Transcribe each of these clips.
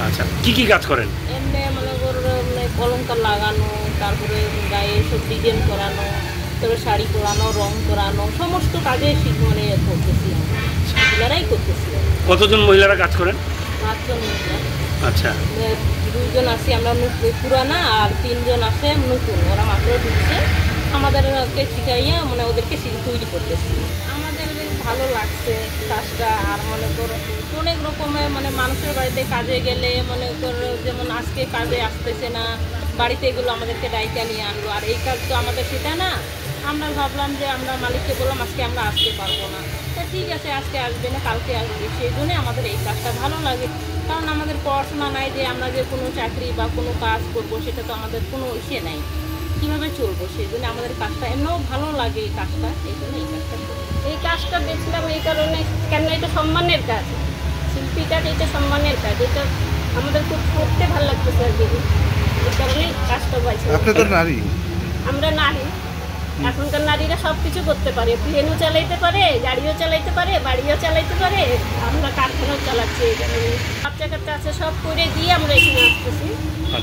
আচ্ছা, কি কি কাজ করেন? এমনি মনে করো কলঙ্কার লাগানো, তারপরে গায়ে সব ডিজাইন করানো, তারপরে শাড়ি পরানো, রং করানো, সমস্ত কাজে মানে করতেছি, মহিলারাই করতেছি। কতজন মহিলারা কাজ করেন? 5 জন মহিলা। আচ্ছা, 2 জন আছি আমরা পুরানা, আর 3 জন আছে নতুন, ওরা মাত্র ঢুকছে। আমাদেরকে শিখাইয়া মানে ওদেরকে তৈরি করতেছি। আমাদের ভালো লাগছে কাজটা। আর মনে করো অনেক রকমের মানে মানুষের বাড়িতে কাজে গেলে মনে করো যেমন আজকে কাজে আসতেছে না, বাড়িতে এগুলো আমাদেরকে ডাইকা নিয়ে আনলো। আর এই কাজ তো আমাদের সেটা না, আমরা ভাবলাম যে আমরা মালিককে বললাম আজকে আমরা আসতে পারবো না, তা ঠিক আছে আজকে আসবে না কালকে আসবে। সেই জন্যে আমাদের এই কাজটা ভালো লাগে, কারণ আমাদের পড়াশোনা নাই যে আমরা যে কোনো চাকরি বা কোনো কাজ করবো, সেটা তো আমাদের কোনো ইসে নাই, কীভাবে চলবো। সেই জন্য আমাদের কাজটা এমনও ভালো লাগে এই কাজটা, এই জন্য এই কাজটা দেখছিলাম এই কারণে, কেন এটা সম্মানের কাজ, শিল্পী কাজ, এটা সম্মানের কাজ, এটা আমাদের খুব করতে ভালো লাগতেছে আর কি, এই কারণেই কাজটা পাইছি। আপনি তো নারী? আমরা নারী। এখনকার নারীরা সব কিছু করতে পারে, প্লেনও চালাইতে পারে, গাড়িও চালাইতে পারে, বাড়িও চালাইতে পারে, আমরা কারখানাও চালাচ্ছি। বাচ্চা কাচ্চা আছে, সব করে দিয়ে আমরা এখানে আসতেছি।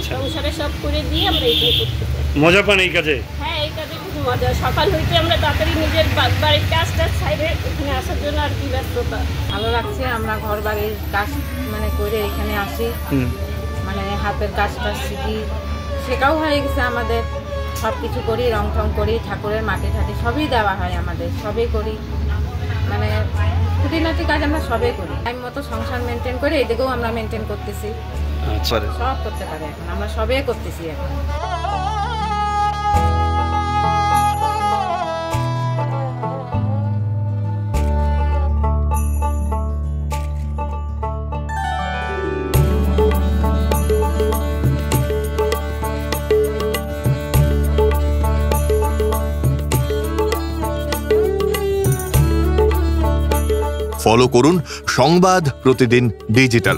সংসারে সব করে দিয়ে আমরা এখানে করতে পারি। মজা পান এই কাজে? হ্যাঁ, এই কাজে খুব মজা। সকাল হইতে আমরা তাড়াতাড়ি নিজের বাড়ির কাজটা সাইডে এখানে আসার জন্য আর কি ব্যস্ততা। ভালো লাগছে, আমরা ঘর বাড়ির কাজ মানে করে এখানে আসি, মানে হাতের কাজটা শিখি, শেখাও হয়ে গেছে আমাদের। সব কিছু করি, রং টং করি, ঠাকুরের মাটি ঠাটি সবই দেওয়া হয় আমাদের, সবই করি, মানে খুঁটিনাটি কাজ আমরা সবই করি। টাইম মতো সংসার মেনটেন করে এদিকেও আমরা মেনটেন করতেছি, সব করতে পারি এখন, আমরা সবই করতেছি এখন। ফলো করুন সংবাদ প্রতিদিন ডিজিটাল।